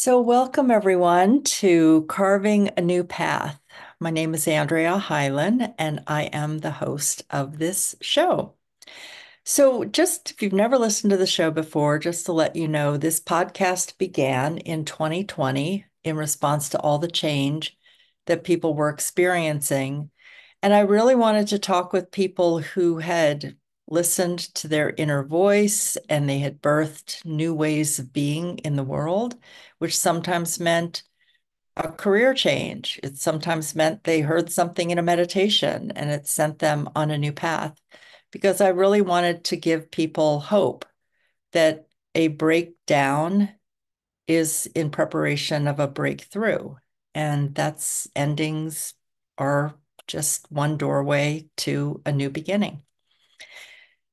So, welcome everyone to Carving a New Path. My name is Andrea Hyland, and I am the host of this show. So, just if you've never listened to the show before, just to let you know, this podcast began in 2020 in response to all the change that people were experiencing. And I really wanted to talk with people who had listened to their inner voice and they had birthed new ways of being in the world, which sometimes meant a career change. It sometimes meant they heard something in a meditation and it sent them on a new path. Because I really wanted to give people hope that a breakdown is in preparation of a breakthrough. And that's endings are just one doorway to a new beginning.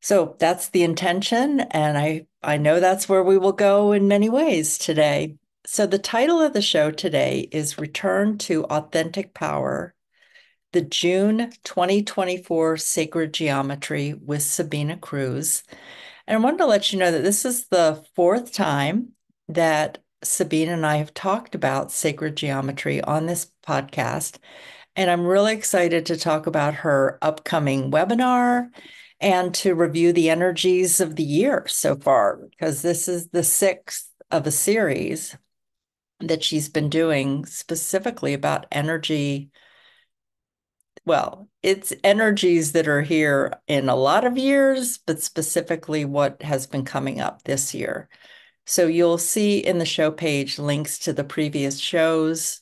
So that's the intention. And I know that's where we will go in many ways today. So the title of the show today is Return to Authentic Power, the June 2024 Sacred Geometry with Sabine Kruse. And I wanted to let you know that this is the fourth time that Sabine and I have talked about sacred geometry on this podcast. And I'm really excited to talk about her upcoming webinar and to review the energies of the year so far, because this is the sixth of a series that she's been doing specifically about energy. Well, it's energies that are here in a lot of years, but specifically what has been coming up this year. So you'll see in the show page links to the previous shows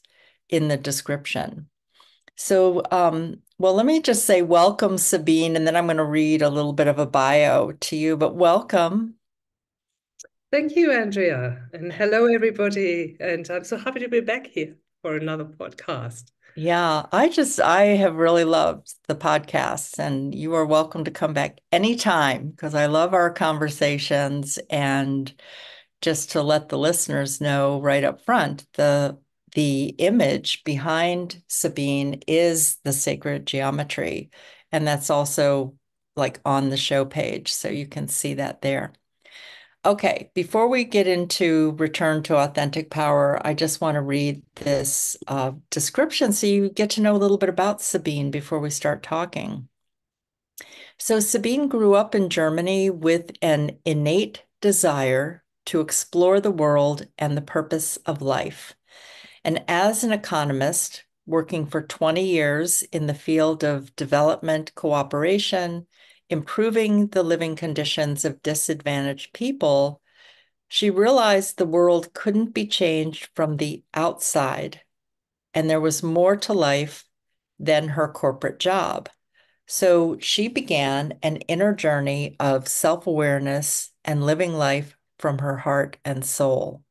in the description. So, well, let me just say welcome, Sabine, and then I'm going to read a little bit of a bio to you, but welcome. Thank you, Andrea. And hello, everybody. And I'm so happy to be back here for another podcast. Yeah, I have really loved the podcasts, and you are welcome to come back anytime because I love our conversations. And just to let the listeners know right up front, the image behind Sabine is the sacred geometry, and that's also like on the show page, so you can see that there. Okay, before we get into Return to Authentic Power, I just want to read this description so you get to know a little bit about Sabine before we start talking. So, Sabine grew up in Germany with an innate desire to explore the world and the purpose of life. And as an economist, working for 20 years in the field of development cooperation, improving the living conditions of disadvantaged people, she realized the world couldn't be changed from the outside, and there was more to life than her corporate job. So she began an inner journey of self awareness and living life from her heart and soul.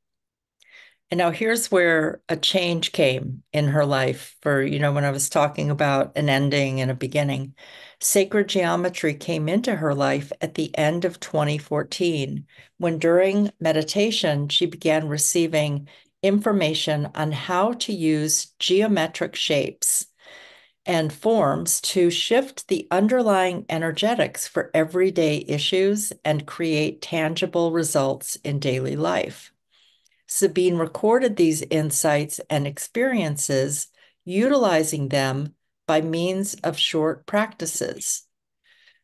And now here's where a change came in her life for, when I was talking about an ending and a beginning. Sacred geometry came into her life at the end of 2014, when during meditation, she began receiving information on how to use geometric shapes and forms to shift the underlying energetics for everyday issues and create tangible results in daily life. Sabine recorded these insights and experiences, utilizing them by means of short practices.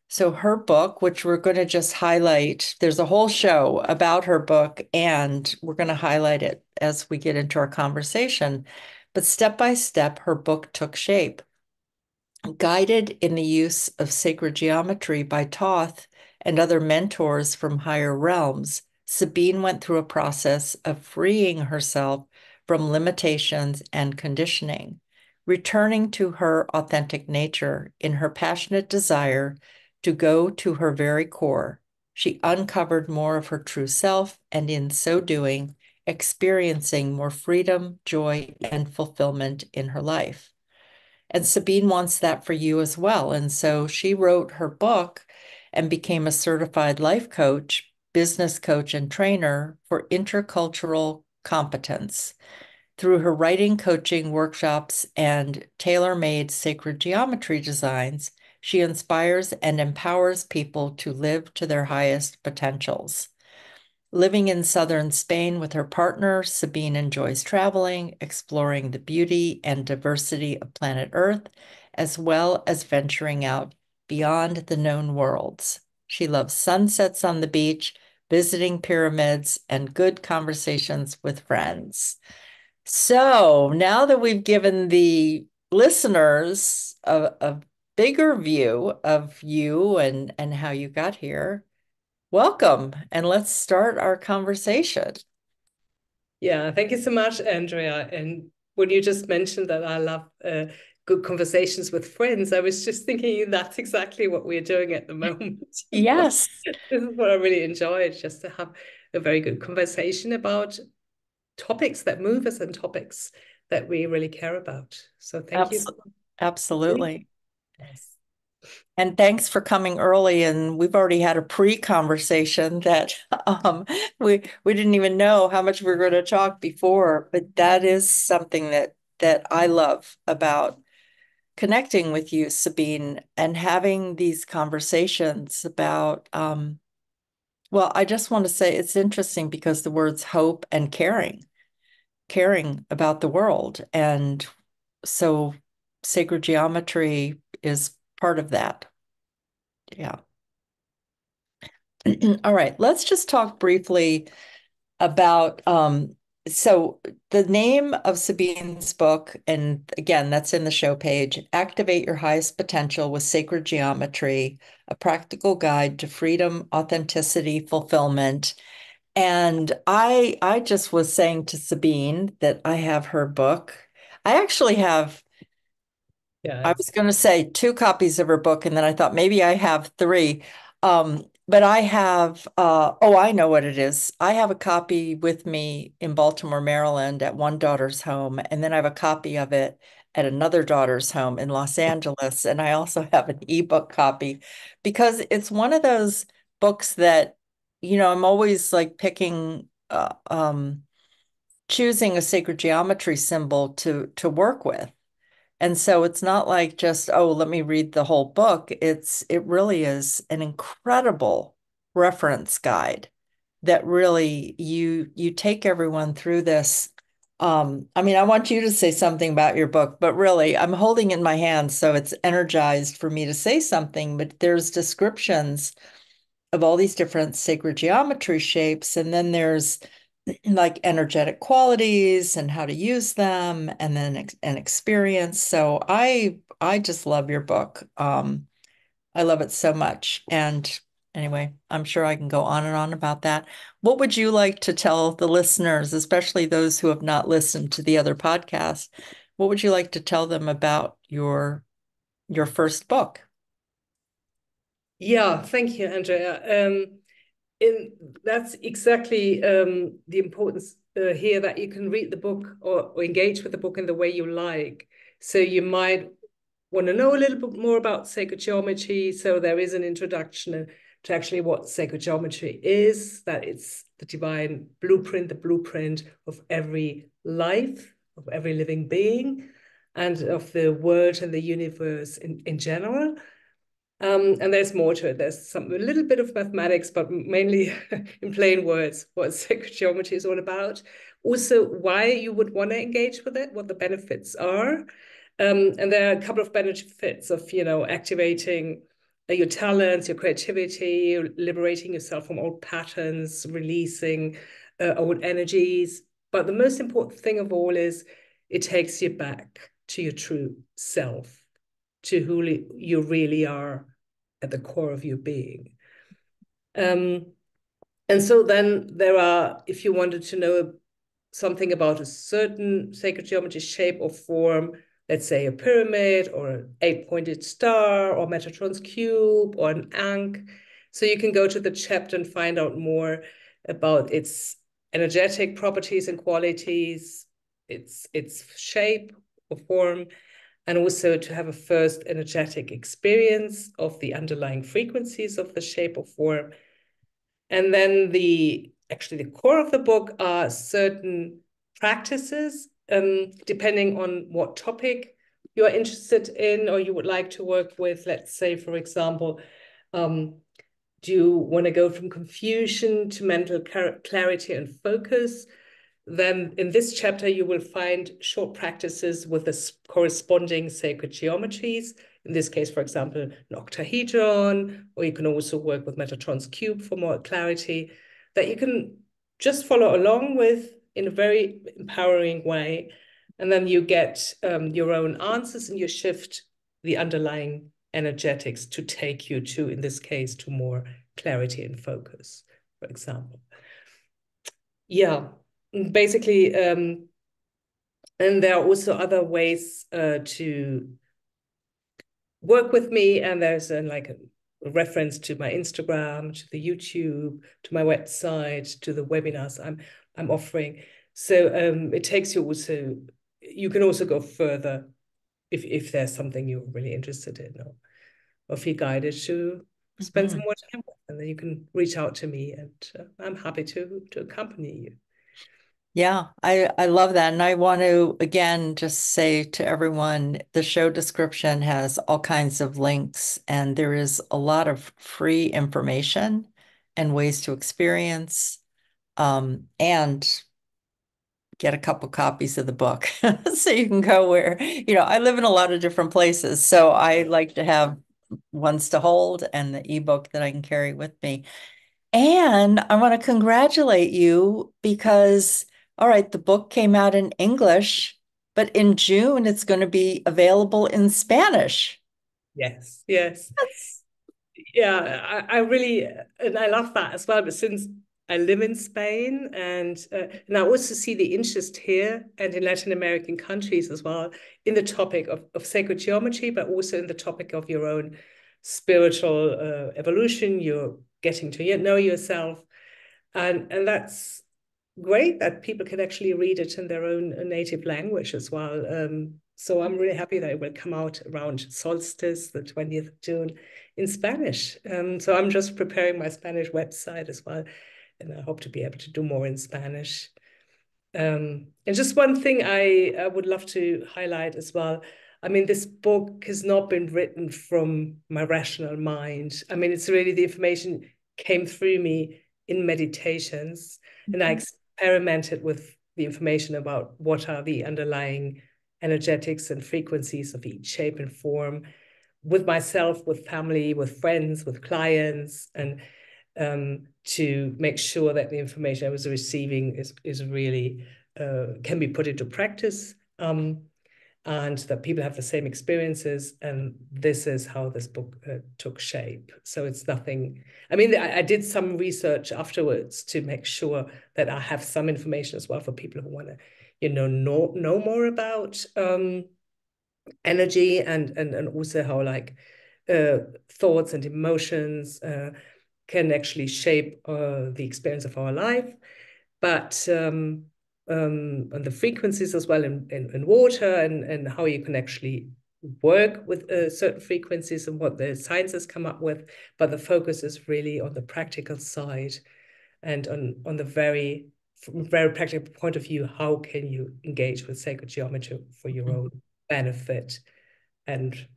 So, her book, which we're going to just highlight, there's a whole show about her book, and we're going to highlight it as we get into our conversation. But step by step, her book took shape. Guided in the use of sacred geometry by Toth and other mentors from higher realms, Sabine went through a process of freeing herself from limitations and conditioning, returning to her authentic nature in her passionate desire to go to her very core. She uncovered more of her true self, and in so doing, experiencing more freedom, joy, and fulfillment in her life. And Sabine wants that for you as well. And so she wrote her book and became a certified life coach, business coach, and trainer for intercultural competence. Through her writing, coaching, workshops, and tailor made sacred geometry designs, she inspires and empowers people to live to their highest potentials. Living in southern Spain with her partner, Sabine enjoys traveling, exploring the beauty and diversity of planet Earth, as well as venturing out beyond the known worlds. She loves sunsets on the beach, visiting pyramids, and good conversations with friends. So now that we've given the listeners a bigger view of you and how you got here, welcome, and let's start our conversation. Yeah, thank you so much, Andrea. And when you just mentioned that I love good conversations with friends, I was just thinking that's exactly what we're doing at the moment. Yes, This is what I really enjoyed, just to have a very good conversation about topics that move us and topics that we really care about. So thank you. abs absolutely. Yes. And thanks for coming early. And we've already had a pre-conversation that we didn't even know how much we were going to talk before, but that is something that I love about connecting with you, Sabine, and having these conversations about well, I just want to say it's interesting because the words hope and caring about the world. And so sacred geometry is part of that. Yeah. All right, let's just talk briefly about so the name of Sabine's book, and again, that's in the show page, Activate Your Highest Potential with Sacred Geometry, a practical guide to freedom, authenticity, fulfillment. And I just was saying to Sabine that I have her book. I actually have I was Yes. going to say two copies of her book, and then I thought maybe I have three. But I have, oh, I know what it is. I have a copy with me in Baltimore, Maryland at one daughter's home, and then I have a copy of it at another daughter's home in Los Angeles. And I also have an ebook copy because it's one of those books that, I'm always like picking, choosing a sacred geometry symbol to work with. And so it's not like just, oh, let me read the whole book. It really is an incredible reference guide that really you take everyone through this. I mean, I want you to say something about your book, but really I'm holding it in my hand, so it's energized for me to say something, but there's descriptions of all these different sacred geometry shapes, and then there's like energetic qualities and how to use them and then an experience. So I just love your book. I love it so much. And anyway, I'm sure I can go on and on about that. What would you like to tell the listeners, especially those who have not listened to the other podcast? What would you like to tell them about your first book? Yeah, thank you, Andrea. In that's exactly the importance here, that you can read the book or engage with the book in the way you like. So you might want to know a little bit more about sacred geometry. So there is an introduction to actually what sacred geometry is, that it's the divine blueprint, the blueprint of every life, of every living being, and of the world and the universe in general. And there's more to it. There's a little bit of mathematics, but mainly in plain words, what sacred geometry is all about. Also, why you would want to engage with it, what the benefits are. And there are a couple of benefits of, activating your talents, your creativity, liberating yourself from old patterns, releasing old energies. But the most important thing of all is it takes you back to your true self, to who you really are at the core of your being. Um, and so then there are, if you wanted to know something about a certain sacred geometry shape or form, let's say a pyramid or an eight-pointed star or Metatron's cube or an ankh, so you can go to the chapter and find out more about its energetic properties and qualities, its shape or form, and also to have a first energetic experience of the underlying frequencies of the shape or form. And then actually the core of the book are certain practices, depending on what topic you are interested in or you would like to work with. Let's say, for example, Do you want to go from confusion to mental clarity and focus? Then in this chapter, you will find short practices with the corresponding sacred geometries. In this case, for example, an octahedron, or you can also work with Metatron's cube for more clarity, that you can just follow along with in a very empowering way. And then you get your own answers and you shift the underlying energetics to take you to, in this case, to more clarity and focus, for example. Yeah, basically, and there are also other ways to work with me. And there's like a reference to my Instagram, to the YouTube, to my website, to the webinars I'm offering. So it takes you also, you can also go further if there's something you're really interested in, or feel guided to spend some Mhm. more time with, and then you can reach out to me, and I'm happy to accompany you. Yeah, I love that. And I want to again just say to everyone, the show description has all kinds of links, and there is a lot of free information and ways to experience, and get a couple copies of the book so you can go where, I live in a lot of different places, so I like to have ones to hold and the ebook that I can carry with me. And I want to congratulate you because, all right, the book came out in English, but in June it's going to be available in Spanish. Yes, yes. That's Yeah, I really, and I love that as well. But since I live in Spain, and I also see the interest here and in Latin American countries as well in the topic of sacred geometry, but also in the topic of your own spiritual evolution. You're getting to know yourself, and that's great that people can actually read it in their own native language as well. So I'm really happy that it will come out around solstice, the 20th of June, in Spanish. So I'm just preparing my Spanish website as well, and I hope to be able to do more in Spanish. And just one thing I would love to highlight as well. I mean, this book has not been written from my rational mind. I mean, it's really the information came through me in meditations, and I experimented with the information about what are the underlying energetics and frequencies of each shape and form with myself, with family, with friends, with clients, and to make sure that the information I was receiving is really can be put into practice, and that people have the same experiences. And this is how this book took shape. So it's nothing. I mean, I did some research afterwards to make sure that I have some information as well for people who want to, know more about energy, and also how like thoughts and emotions can actually shape the experience of our life, but and the frequencies as well in water, and how you can actually work with certain frequencies and what the science has come up with. But the focus is really on the practical side, and on the from a very practical point of view, how can you engage with sacred geometry for your own benefit, and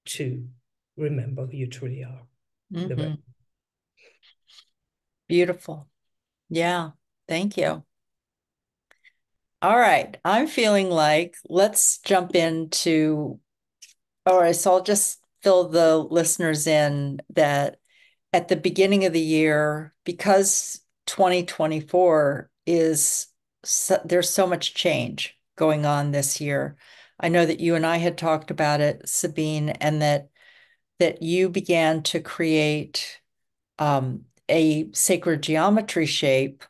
to remember who you truly are. The Mhm. Beautiful. Yeah, thank you. All right, I'm feeling like let's jump into, all right, so I'll just fill the listeners in that at the beginning of the year, because 2024 is so, there's so much change going on this year. I know that you and I had talked about it, Sabine, and that you began to create a sacred geometry shape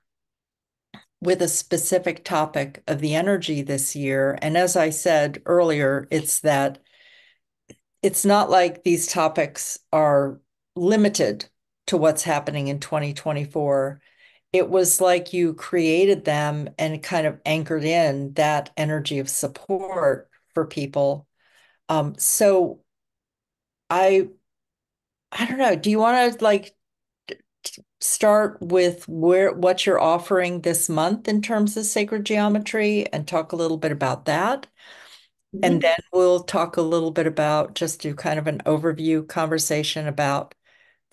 with a specific topic of the energy this year. And as I said earlier, it's not like these topics are limited to what's happening in 2024. It was like you created them and kind of anchored in that energy of support for people. So I I don't know. Do you want to like start with what you're offering this month in terms of sacred geometry and talk a little bit about that? And Mhm. then we'll talk a little bit about just do kind of an overview conversation about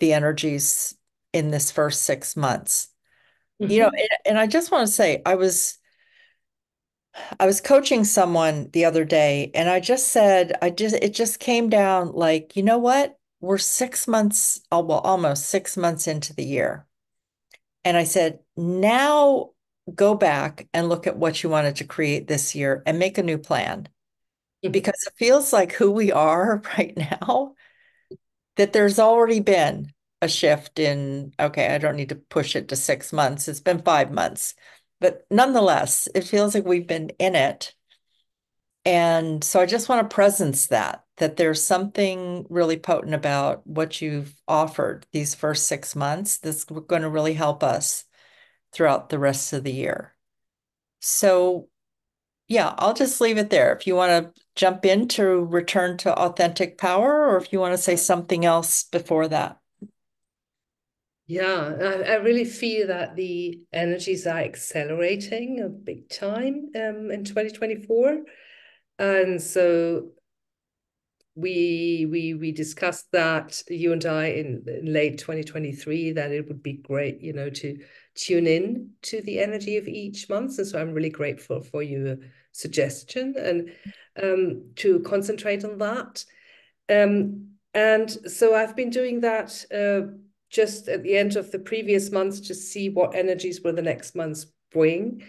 the energies in this first 6 months. Mhm. And I just want to say, I was coaching someone the other day, and I just said, it just came down like, you know what? We're 6 months, oh, well, almost 6 months into the year. And I said, now go back and look at what you wanted to create this year and make a new plan, Mhm. because it feels like who we are right now, that there's already been a shift in, okay, I don't need to push it to 6 months. It's been 5 months. But nonetheless, it feels like we've been in it. And so I just want to presence that there's something really potent about what you've offered these first 6 months that's going to really help us throughout the rest of the year. So, yeah, I'll just leave it there. If you want to jump in to return to authentic power, or if you want to say something else before that. Yeah, I really feel that the energies are accelerating a big time in 2024. And so we discussed that, you and I, in late 2023, that it would be great, to tune in to the energy of each month. And so I'm really grateful for your suggestion, and to concentrate on that. And so I've been doing that just at the end of the previous months to see what energies will the next months bring.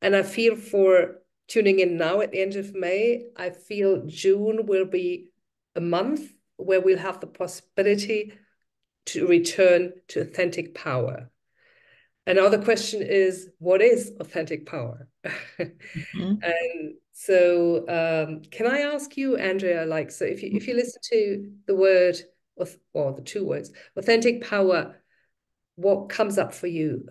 And I feel, for tuning in now at the end of May, I feel June will be a month where we'll have the possibility to return to authentic power. And now the question is, what is authentic power? Mhm. And so, can I ask you, Andrea, like, so if you listen to the word, or the two words, authentic power, what comes up for you?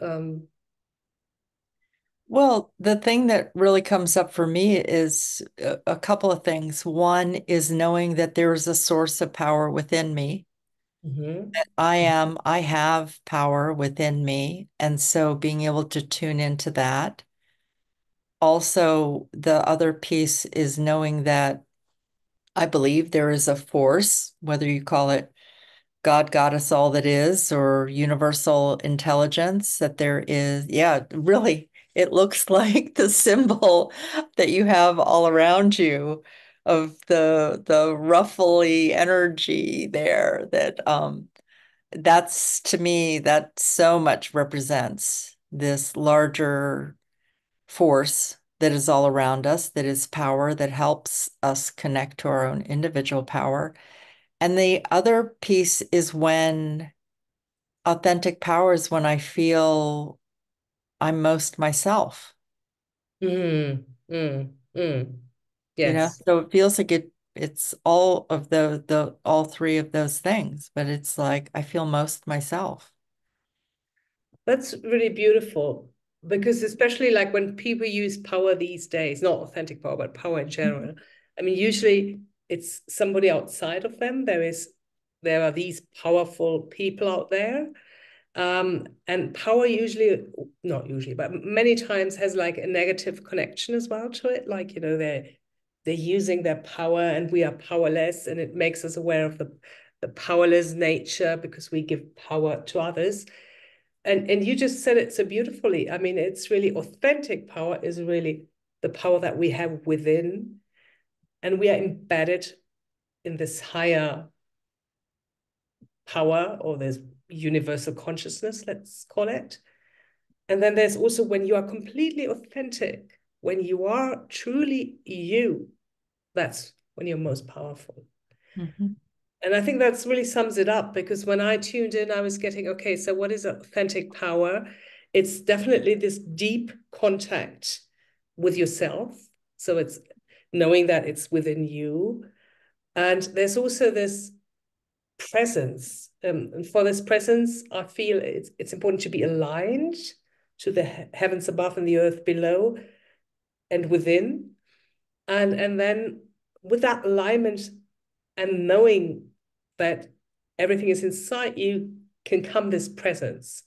Well, the thing that really comes up for me is a couple of things. One is knowing that there is a source of power within me. Mhm. I have power within me. And so being able to tune into that. Also, the other piece is knowing that I believe there is a force, whether you call it God got us all that is, or universal intelligence, that there is, yeah, really, it looks like the symbol that you have all around you of the ruffly energy there, that that's, to me, that so much represents this larger force that is all around us, that is power, that helps us connect to our own individual power. And the other piece is when authentic power is when I feel I'm most myself, Mm, mm. Yes. So it feels like it's all of the all three of those things, but it's like I feel most myself. That's really beautiful, because especially like when people use power these days, not authentic power, but power in general. I mean, usually it's somebody outside of them. There are these powerful people out there. And power usually, not usually, but many times has like a negative connection as well to it. Like, they're using their power and we are powerless, and it makes us aware of the powerless nature because we give power to others. And you just said it so beautifully. I mean, it's really authentic power is really the power that we have within, and we are embedded in this higher power, or this universal consciousness, let's call it. And then there's also when you are completely authentic, when you are truly you, that's when you're most powerful. Mhm. And I think that's really sums it up, because when I tuned in, I was getting, okay, so what is authentic power? It's definitely this deep contact with yourself. So it's knowing that it's within you. And there's also this presence. And for this presence, I feel it's important to be aligned to the heavens above and the earth below and within. And then with that alignment and knowing that everything is inside you, can come this presence.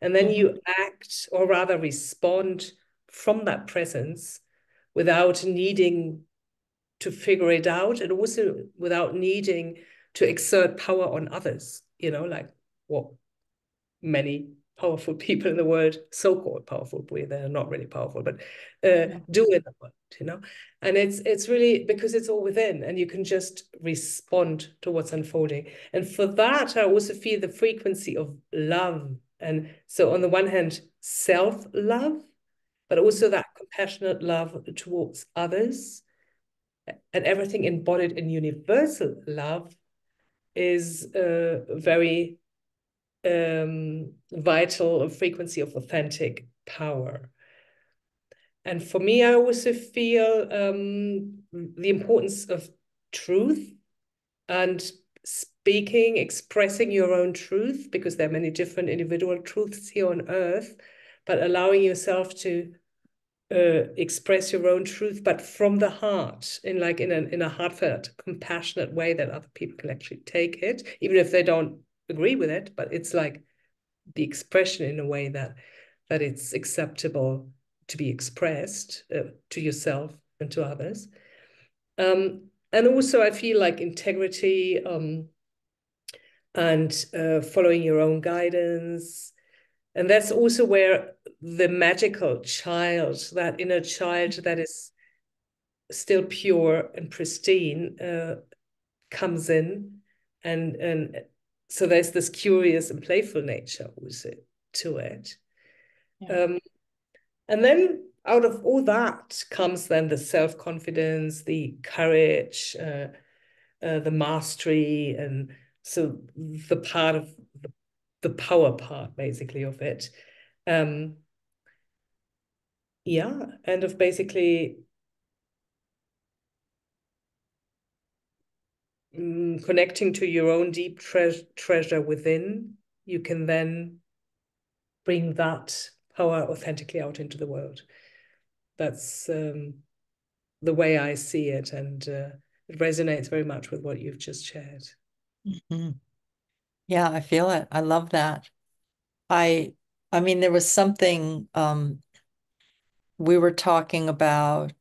And then Mhm. you act, or rather respond from that presence, without needing to figure it out, and also without needing to exert power on others, like what many powerful people in the world, so-called powerful, they're not really powerful, but Yeah. do in the world, you know. And it's really because it's all within, and you can just respond to what's unfolding. And for that, I also feel the frequency of love. And so on the one hand, self-love, but also that compassionate love towards others, and everything embodied in universal love is very vital frequency of authentic power. And for me, I also feel the importance of truth and speaking, expressing your own truth, because there are many different individual truths here on earth, but allowing yourself to express your own truth, but from the heart, in a heartfelt, compassionate way that other people can actually take it, even if they don't agree with it. But it's like the expression in a way that it's acceptable to be expressed to yourself and to others. And also, I feel like integrity and following your own guidance. And that's also where the magical child, that inner child that is still pure and pristine, comes in. And so there's this curious and playful nature also to it. Yeah. Um, and then out of all that comes then the self-confidence, the courage, the mastery, and so the part of the power part, basically, of it. Um, yeah, and of basically connecting to your own deep treasure within, you can then bring that power authentically out into the world. That's the way I see it, and it resonates very much with what you've just shared. Mhm. Yeah, I feel it. I love that. I I mean there was something we were talking about.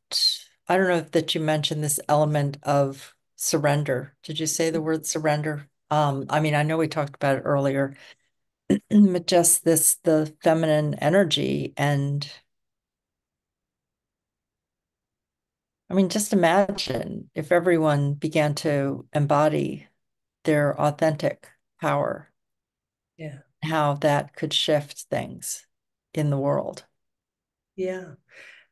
I don't know if that you mentioned this element of surrender. Did you say the word surrender? I mean, I know we talked about it earlier, but just the feminine energy. And I mean, just imagine if everyone began to embody their authentic power, Yeah, how that could shift things in the world. yeah.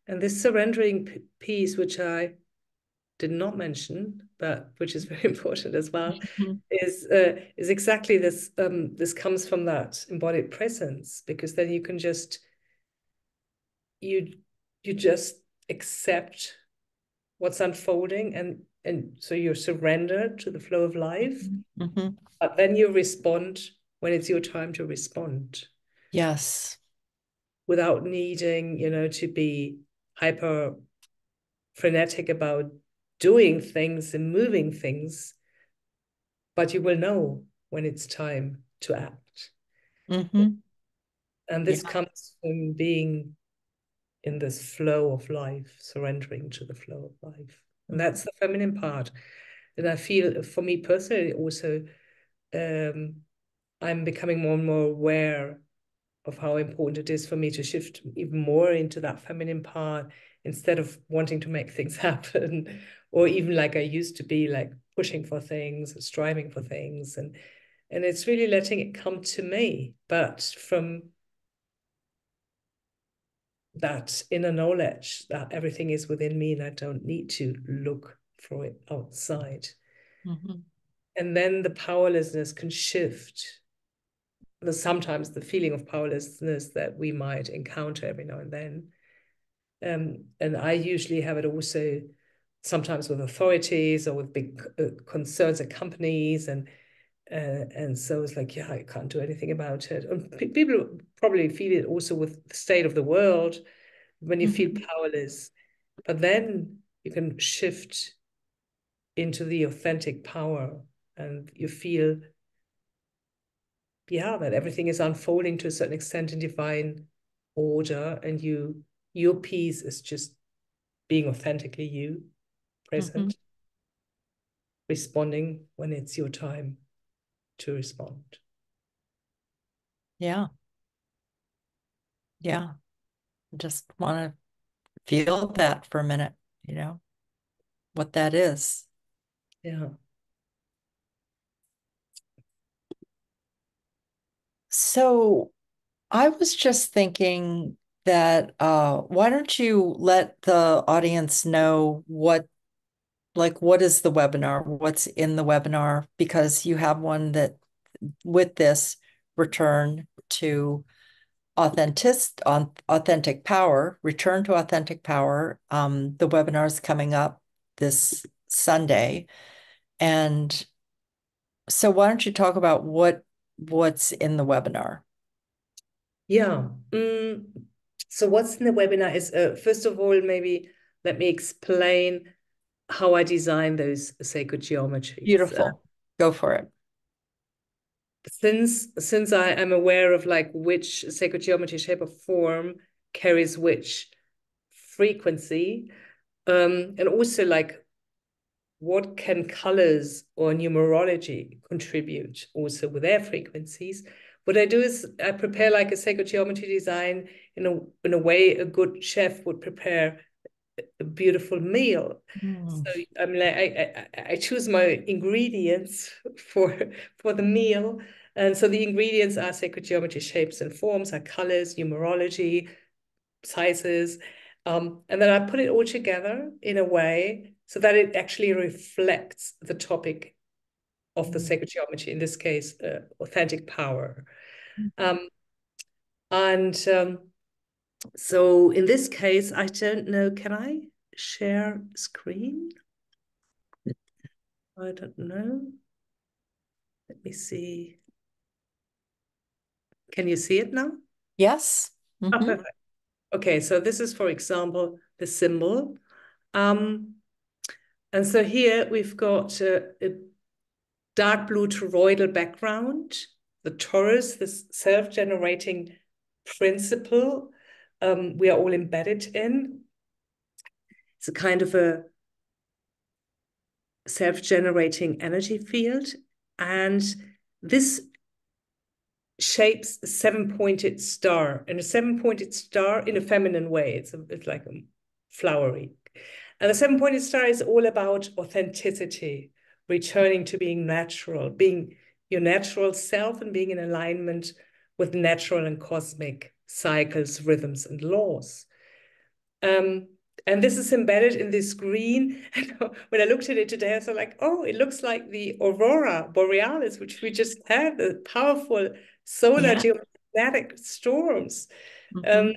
And this surrendering piece, which I did not mention, but which is very important as well, Mhm. is exactly this. This comes from that embodied presence, because then you can just you you just accept what's unfolding, and so you surrender to the flow of life, Mhm. but then you respond when it's your time to respond, Yes. without needing, to be hyper frenetic about doing things and moving things, but you will know when it's time to act. Hmm. And this Yeah. comes from being in this flow of life, surrendering to the flow of life. And Mhm. that's the feminine part. And I feel for me personally also, um, I'm becoming more and more aware of how important it is for me to shift even more into that feminine part, instead of wanting to make things happen, or even like I used to be, like pushing for things, striving for things. And it's really letting it come to me, but from that inner knowledge that everything is within me and I don't need to look for it outside. Mhm. And then the powerlessness can shift. Sometimes the feeling of powerlessness that we might encounter every now and then. And I usually have it also sometimes with authorities or with big concerns at companies, and so it's like, yeah, I can't do anything about it. And people probably feel it also with the state of the world, when you feel Mhm. powerless. But then you can shift into the authentic power, and you feel, yeah, that everything is unfolding to a certain extent in divine order, and your piece is just being authentically you, Mhm. present, responding when it's your time to respond. Yeah. Yeah. Just want to feel that for a minute, you know, what that is. Yeah. So I was just thinking that why don't you let the audience know what is the webinar, what's in the webinar, because you have one that with this return to authentic power, return to authentic power. The webinar is coming up this Sunday. And so why don't you talk about what's in the webinar? Yeah. So what's in the webinar is, first of all, maybe let me explain how I design those sacred geometries. Beautiful. Go for it. Since I am aware of like which sacred geometry, shape, or form carries which frequency, and also like what can colors or numerology contribute also with their frequencies. What I do is I prepare like a sacred geometry design in a way a good chef would prepare a beautiful meal. Mm. So I mean, I choose my ingredients for the meal, and so the ingredients are sacred geometry, shapes and forms, are colors, numerology, sizes, and then I put it all together in a way so that it actually reflects the topic of the sacred geometry. In this case, authentic power, um, and so in this case, I don't know. Can I share screen? I don't know. Let me see. Can you see it now? Yes. Oh, Hmm. perfect. Okay, so this is, for example, the symbol. Um, and so here we've got a dark blue toroidal background, the torus, this self-generating principle we are all embedded in. It's a kind of a self-generating energy field. And this shapes a seven-pointed star, and a seven-pointed star in a feminine way. It's like a flowery. And the seven-pointed star is all about authenticity, returning to being natural, being your natural self and being in alignment with natural and cosmic cycles, rhythms, and laws. Um, and this is embedded in this green. When I looked at it today, I was like, oh, it looks like the aurora borealis, which we just had, the powerful solar Yeah. geomagnetic storms. Hmm.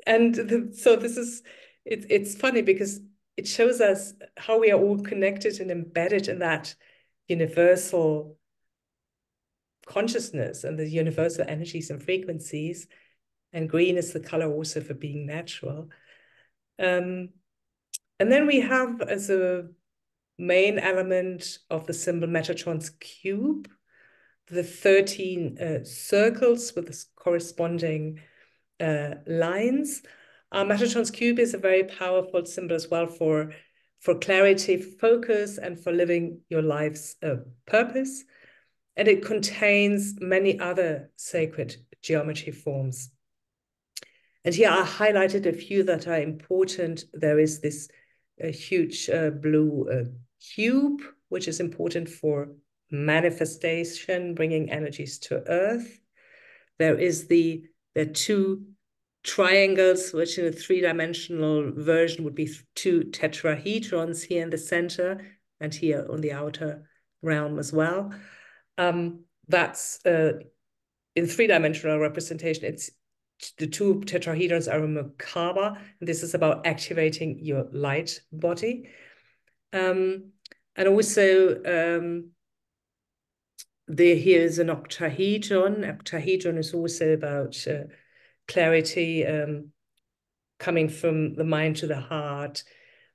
Um, so this is, it's funny because it shows us how we are all connected and embedded in that universal consciousness and the universal energies and frequencies. And green is the color also for being natural. Um, And then we have as a main element of the symbol Metatron's cube, the 13 circles with the corresponding lines. Metatron's cube is a very powerful symbol as well for clarity, focus, and for living your life's purpose. And it contains many other sacred geometry forms. And here I highlighted a few that are important. There is this huge blue cube, which is important for manifestation, bringing energies to Earth. There is the two triangles, which in a three-dimensional version would be two tetrahedrons here in the center and here on the outer realm as well. That's in three-dimensional representation, it's the two tetrahedrons are a Merkaba, and this is about activating your light body. And also, here is an octahedron. Octahedron is also about clarity, coming from the mind to the heart.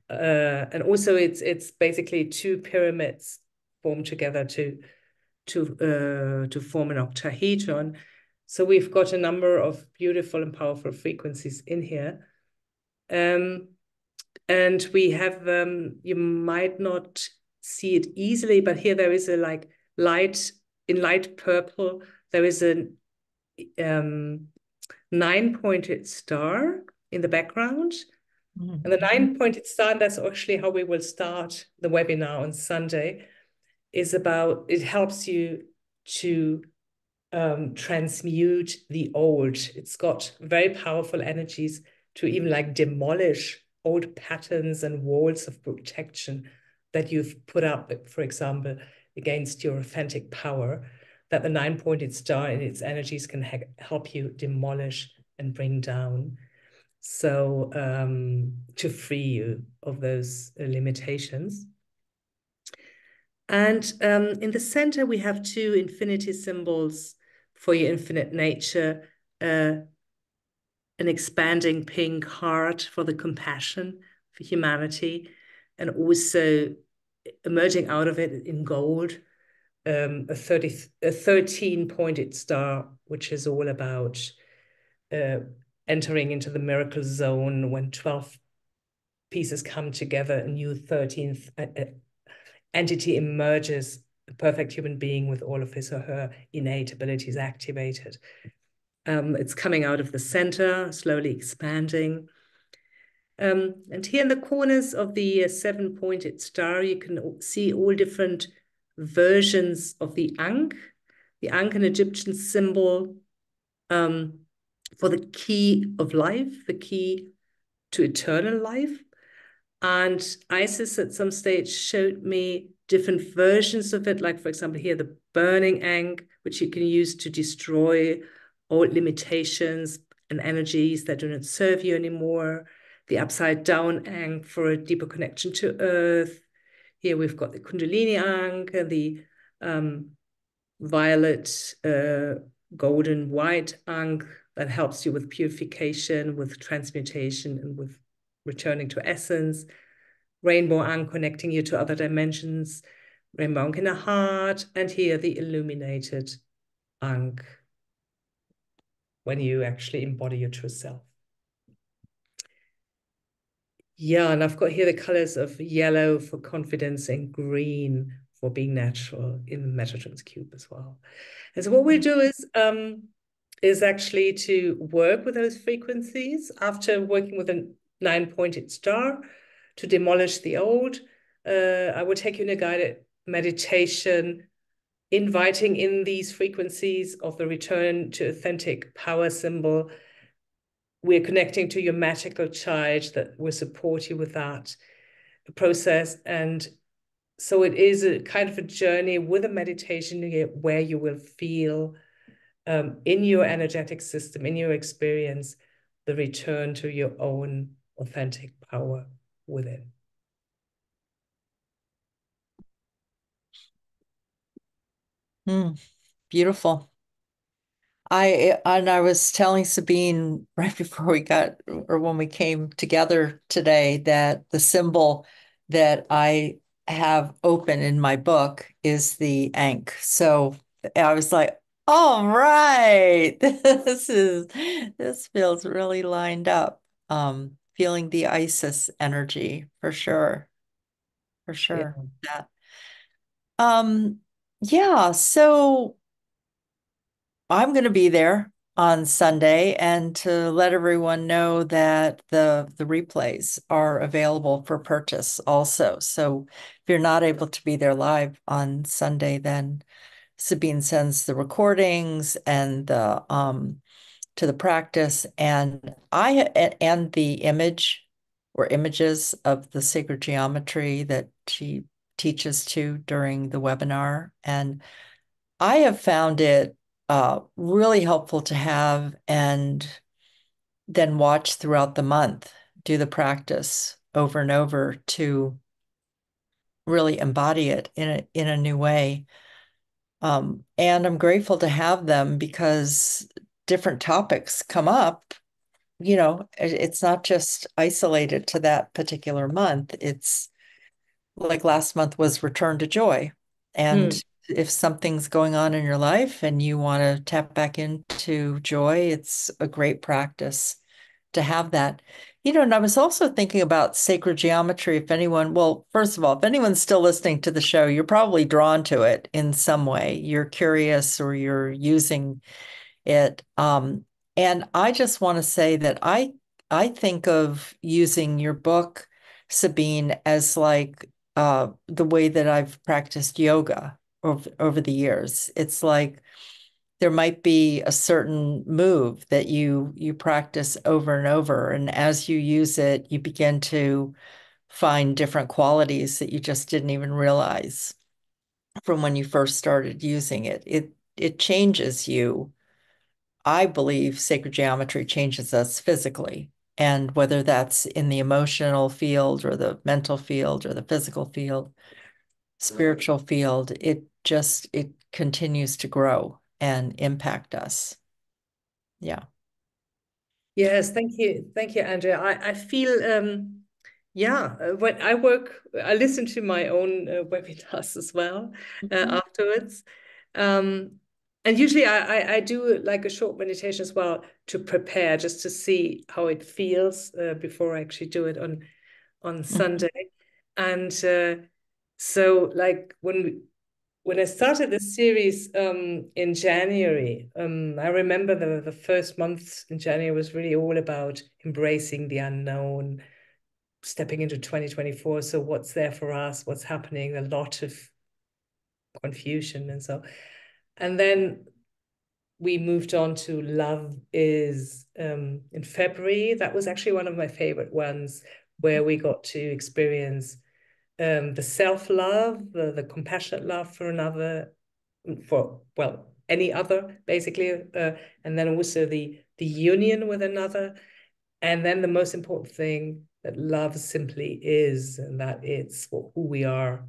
And also, it's basically two pyramids formed together to form an octahedron. So we've got a number of beautiful and powerful frequencies in here. And we have, you might not see it easily, but here there is a like light, in light purple, there is a um, nine-pointed star in the background. And the Mhm. nine-pointed star, and that's actually how we will start the webinar on Sunday, is about, it helps you to transmute the old. It's got very powerful energies to even like demolish old patterns and walls of protection that you've put up, for example, against your authentic power, that the nine-pointed star and its energies can help you demolish and bring down. So to free you of those limitations. And in the center, we have two infinity symbols for your infinite nature, uh, an expanding pink heart for the compassion for humanity, and also emerging out of it in gold, a 13-pointed star, which is all about uh, entering into the miracle zone when 12 pieces come together, a new 13th entity emerges, a perfect human being with all of his or her innate abilities activated. It's coming out of the center, slowly expanding. And here in the corners of the seven-pointed star, you can see all different versions of the Ankh. The Ankh, an Egyptian symbol for the key of life, the key to eternal life. And Isis at some stage showed me different versions of it, like, for example, here, the burning ankh, which you can use to destroy old limitations and energies that do not serve you anymore. The upside down ankh for a deeper connection to earth. Here we've got the Kundalini ankh and the violet, golden white ankh that helps you with purification, with transmutation, and with returning to essence. Rainbow ankh connecting you to other dimensions, rainbow ankh in the heart, and here the illuminated ankh when you actually embody your true self. Yeah, and I've got here the colors of yellow for confidence and green for being natural in the Metatron's cube as well. And so what we do is actually to work with those frequencies after working with a nine-pointed star to demolish the old. I will take you in a guided meditation, inviting in these frequencies of the return to authentic power symbol. We're connecting to your magical child that will support you with that process. And so it is a kind of a journey with a meditation where you will feel in your energetic system, in your experience, the return to your own authentic power within. Mm, beautiful. I was telling Sabine right before we got or when we came together today that the symbol that I have open in my book is the Ankh. So I was like, all right, this feels really lined up. Feeling the Isis energy for sure, for Yeah. sure. That um yeah, so I'm going to be there on Sunday and to let everyone know that the replays are available for purchase also. So if you're not able to be there live on Sunday, then Sabine sends the recordings and the to the practice and the image or images of the sacred geometry that she teaches to during the webinar. And I have found it really helpful to have and then watch throughout the month, do the practice over and over to really embody it in a new way. And I'm grateful to have them because different topics come up. It's not just isolated to that particular month. It's like last month was Return to Joy. Mm. And if something's going on in your life and you want to tap back into joy, it's a great practice to have that. And I was also thinking about sacred geometry. Well, first of all, if anyone's still listening to the show, you're probably drawn to it in some way. You're curious or you're using it. And I just want to say that I think of using your book, Sabine, as like the way that I've practiced yoga over the years. It's like there might be a certain move that you practice over and over, and as you use it, you begin to find different qualities that you just didn't even realize from when you first started using it. It changes you. I believe sacred geometry changes us physically. And whether that's in the emotional field or the mental field or the physical field, spiritual field, it continues to grow and impact us. Yeah. Yes, thank you, Andrea. I feel yeah, when I work, I listen to my own webinars as well Mhm. afterwards. Um, and usually I do like a short meditation as well to prepare, just to see how it feels before I actually do it on Mhm. Sunday. And so like when I started this series in January, I remember the first month in January was really all about embracing the unknown, stepping into 2024. So what's there for us? What's happening? A lot of confusion and so. And then we moved on to Love is in February. That was actually one of my favorite ones, where we got to experience the self-love, the compassionate love for another, for, well, any other, basically, and then also the union with another. And then the most important thing, that love simply is, and that it's who we are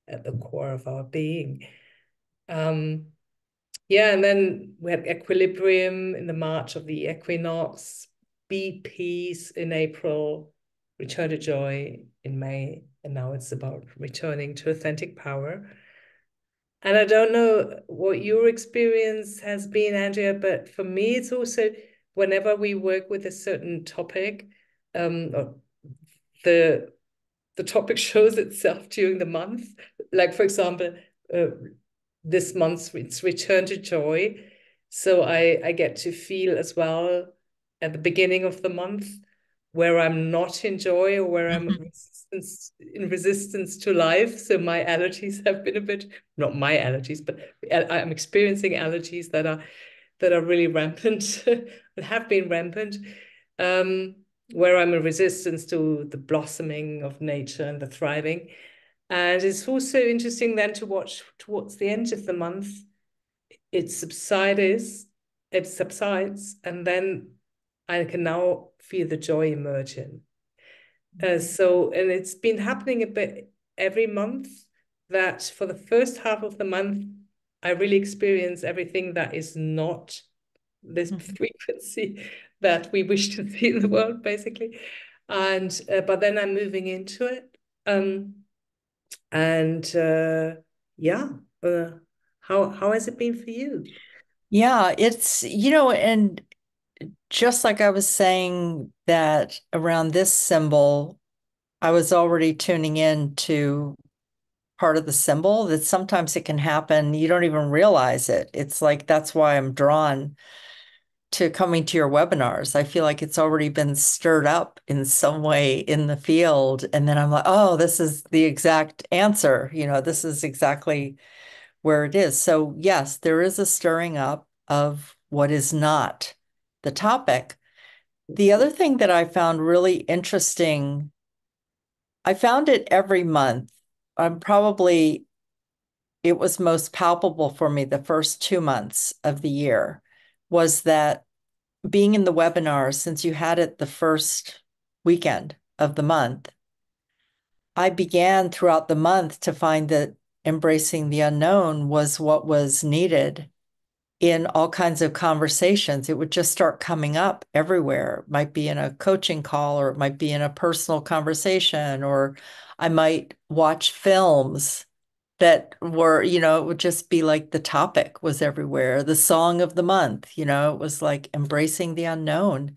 at the core of our being. Um, yeah, and then we had equilibrium in the March of the equinox, be peace in April, return to joy in May, and now it's about returning to authentic power. And I don't know what your experience has been, Andrea, but for me, it's also whenever we work with a certain topic, or the the topic shows itself during the month. Like, for example, uh, this month it's return to joy. So I get to feel as well at the beginning of the month where I'm not in joy, or where I'm Mhm. in resistance to life. So my allergies have been a bit, not my allergies, but I'm experiencing allergies that are really rampant and have been rampant. Um, where I'm in resistance to the blossoming of nature and the thriving. And it's also interesting then to watch towards the end of the month, it subsides, it subsides, and then I can now feel the joy emerging. And it's been happening a bit every month, that for the first half of the month, I really experience everything that is not this Mhm. frequency that we wish to see in the world, basically. And but then I'm moving into it. And yeah, uh, how has it been for you? Yeah, and just like I was saying that around this symbol, I was already tuning in to part of the symbol that sometimes it can happen. You don't even realize it. It's like that's why I'm drawn to coming to your webinars. I feel like it's already been stirred up in some way in the field. And then I'm like, oh, this is the exact answer. This is exactly where it is. So, yes, there is a stirring up of what is not the topic. The other thing that I found really interesting, I found it every month. I'm probably it was most palpable for me the first 2 months of the year was that being in the webinar, since you had it the first weekend of the month, I began throughout the month to find that embracing the unknown was what was needed in all kinds of conversations. It would just start coming up everywhere. It might be in a coaching call, or it might be in a personal conversation, or I might watch films that were, it would just be like the topic was everywhere. The song of the month, it was like embracing the unknown.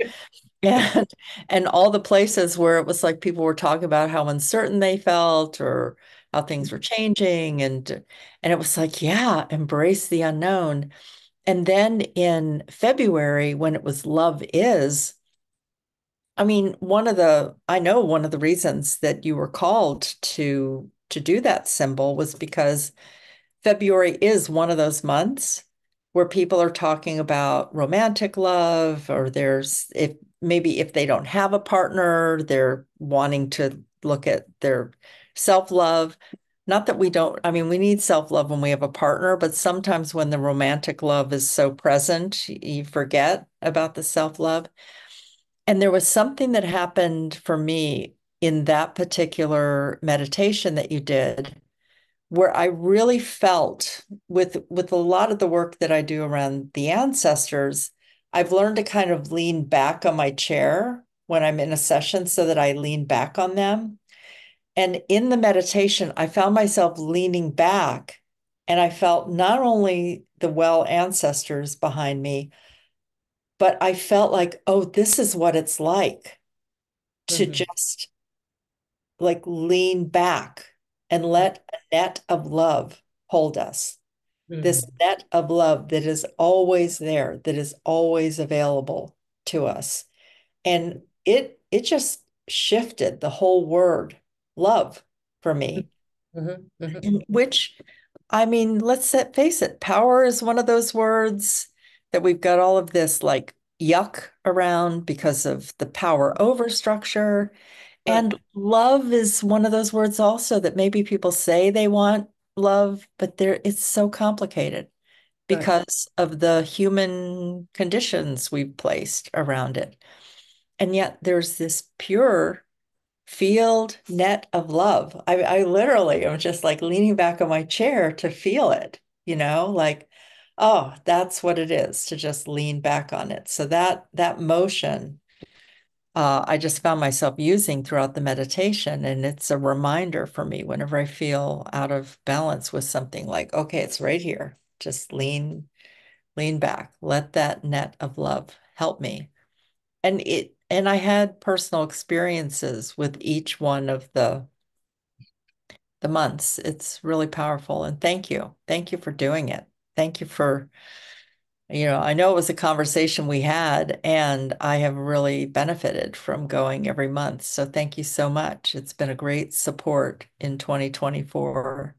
And and all the places where it was like people were talking about how uncertain they felt or how things were changing and it was like, yeah, embrace the unknown. And then in February, when it was Love Is, I mean, I know one of the reasons that you were called to do that symbol was because February is one of those months where people are talking about romantic love, or there's if maybe if they don't have a partner, they're wanting to look at their self-love. Not that we don't, I mean, we need self-love when we have a partner, but sometimes when the romantic love is so present, you forget about the self-love. And there was something that happened for me in that particular meditation that you did where I really felt with a lot of the work that I do around the ancestors, I've learned to kind of lean back on my chair when I'm in a session so that I lean back on them. And in the meditation, I found myself leaning back and I felt not only the well ancestors behind me, but I felt like, oh, this is what it's like to Mm-hmm. just like lean back and let a net of love hold us. This Mm-hmm. net of love that is always there, that is always available to us. And it just shifted the whole word love for me, Mm-hmm. Mm-hmm. which I mean, face it, power is one of those words that we've got all of this like yuck around because of the power over structure. Right, And love is one of those words also that maybe people say they want love, but it's so complicated right. because of the human conditions we've placed around it. And yet there's this pure field net of love. I literally am just like leaning back on my chair to feel it, like, oh, that's what it is to just lean back on it. So that motion I just found myself using throughout the meditation. And it's a reminder for me whenever I feel out of balance with something like, okay, it's right here. Just lean back, let that net of love help me. And I had personal experiences with each one of the months. It's really powerful. And thank you. Thank you for doing it. Thank you for I know it was a conversation we had, and I have really benefited from going every month. So thank you so much. It's been a great support in 2024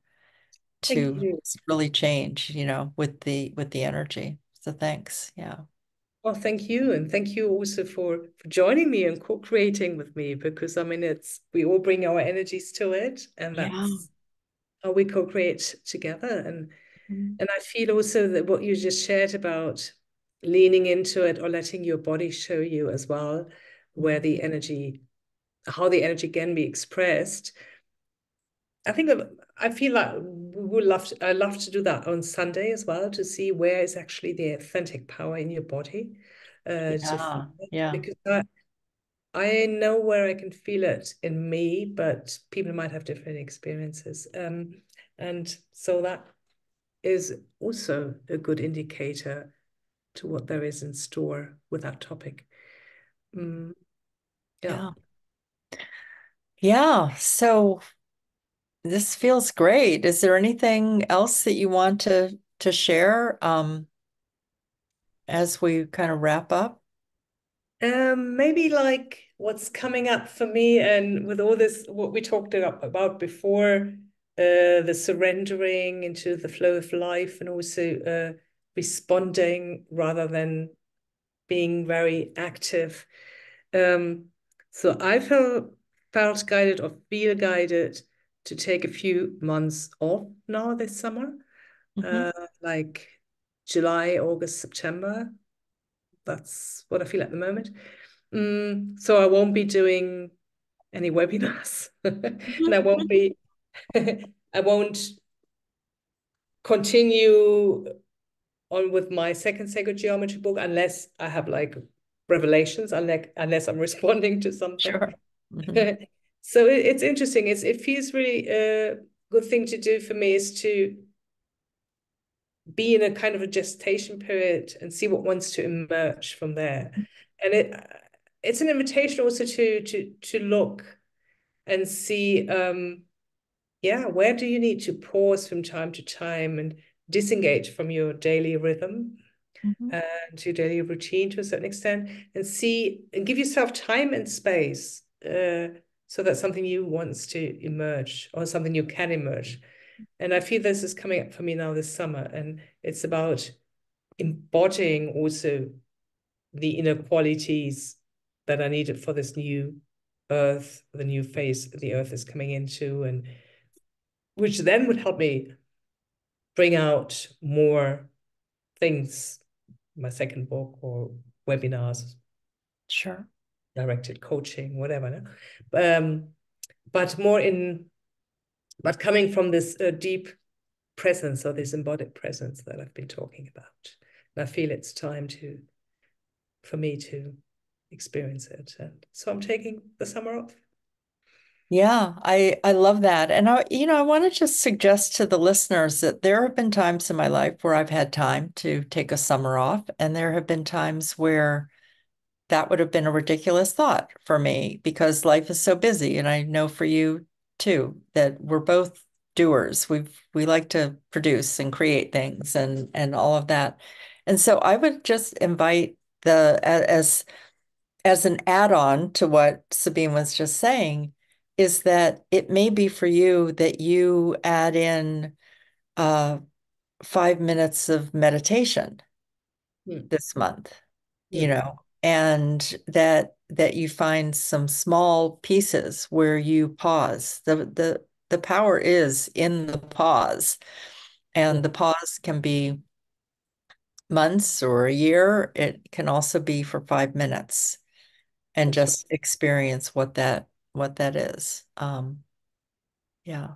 Thank to you. really change, with the energy. So thanks. Yeah. Well, thank you, and thank you also for joining me and co-creating with me, because I mean it's we all bring our energies to it, and Yeah. that's how we co-create together. Mhm. And I feel also that what you just shared about leaning into it or letting your body show you as well where the energy, how the energy can be expressed. I think I feel like I love to do that on Sunday as well, to see where is actually the authentic power in your body, to feel Yeah. it. Yeah. Because I know where I can feel it in me, but people might have different experiences. And so that is also a good indicator to what there is in store with that topic. Mm, yeah. Yeah. Yeah. So this feels great. Is there anything else that you want to share as we kind of wrap up? Maybe like what's coming up for me, and with all this, what we talked about before, the surrendering into the flow of life, and also responding rather than being very active. Um, so I felt guided or feel guided to take a few months off now this summer, Mhm. uh, like July, August, September. That's what I feel at the moment. So I won't be doing any webinars, and I won't be, I won't continue on with my second sacred geometry book unless I have like revelations, unless I'm responding to something. Sure. Mhm. So it's interesting. It feels really a good thing to do for me is to be in a kind of a gestation period and see what wants to emerge from there. And it's an invitation also to look and see, yeah, where do you need to pause from time to time and disengage from your daily rhythm? Mhm. and your daily routine to a certain extent, and see and give yourself time and space, so that something new wants to emerge or something new can emerge. And I feel this is coming up for me now this summer, and it's about embodying also the inner qualities that are needed for this new earth, the new phase the earth is coming into, and which then would help me bring out more things, my second book or webinars, Sure. directed coaching, whatever. No? But more in, but coming from this deep presence or this embodied presence that I've been talking about. And I feel it's time for me to experience it. And so I'm taking the summer off. Yeah, I love that. And I want to just suggest to the listeners that there have been times in my life where I've had time to take a summer off, and there have been times where that would have been a ridiculous thought for me because life is so busy. And I know for you too, that we're both doers. We like to produce and create things and all of that. And so I would just invite as an add-on to what Sabine was just saying, is that it may be for you that you add in 5 minutes of meditation Hmm. this month, Hmm. and that you find some small pieces where you pause. The power is in the pause, Hmm. and the pause can be months or a year. It can also be for 5 minutes and That's right. just experience what that is. Yeah.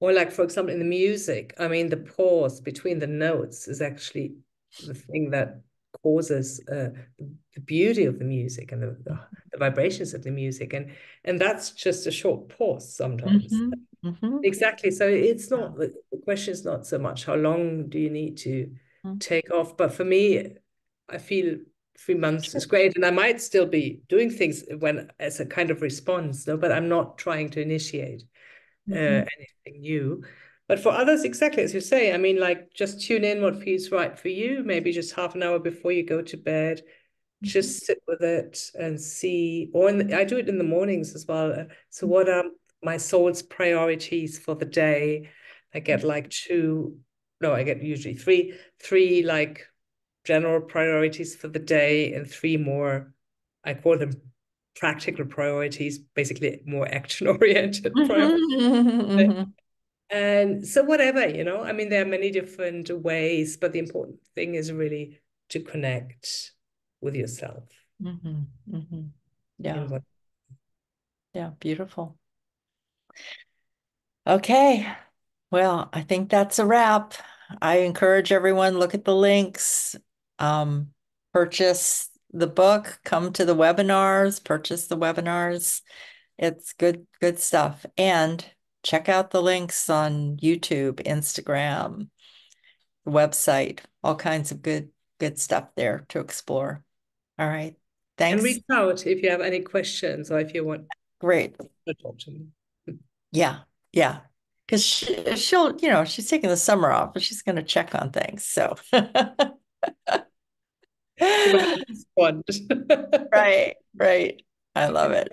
Or like, for example, in the music, I mean, the pause between the notes is actually the thing that causes the beauty of the music and the vibrations of the music. And that's just a short pause sometimes. Hmm. Hmm. Exactly. So it's Yeah. not, the question is not so much how long do you need to Mhm. take off, but for me, I feel 3 months is great. And I might still be doing things when as a kind of response, no, but I'm not trying to initiate Mhm. anything new. But for others, exactly as you say, I mean, like just tune in what feels right for you, maybe just half an hour before you go to bed, Mhm. just sit with it and see, or I do it in the mornings as well. So what are my soul's priorities for the day? I get like two, no, I get usually three like general priorities for the day and three more, I call them practical priorities, basically more action oriented priorities. Mhm. And so whatever, I mean, there are many different ways, but the important thing is really to connect with yourself Mhm. Mhm. in Yeah. what. Yeah. Beautiful. Okay. Well, I think that's a wrap. I encourage everyone, look at the links, um, purchase the book, come to the webinars, purchase the webinars. It's good stuff. And check out the links on YouTube, Instagram, the website, all kinds of good stuff there to explore. All right. And Thanks. reach out if you have any questions or if you want Great. to talk to me. Yeah. Yeah. Because she's taking the summer off, but she's going to check on things. So, She might respond. right, right. I love it.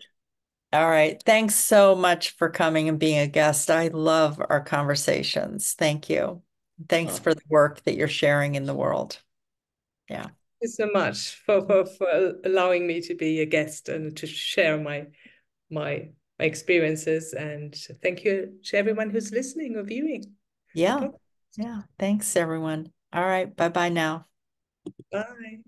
All right. Thanks so much for coming and being a guest. I love our conversations. Thank you. Thanks Oh, for the work that you're sharing in the world. Yeah. thank you so much for allowing me to be a guest and to share my experiences. And thank you to everyone who's listening or viewing the Yeah. podcast. Yeah. Thanks, everyone. All right. Bye-bye now. Bye.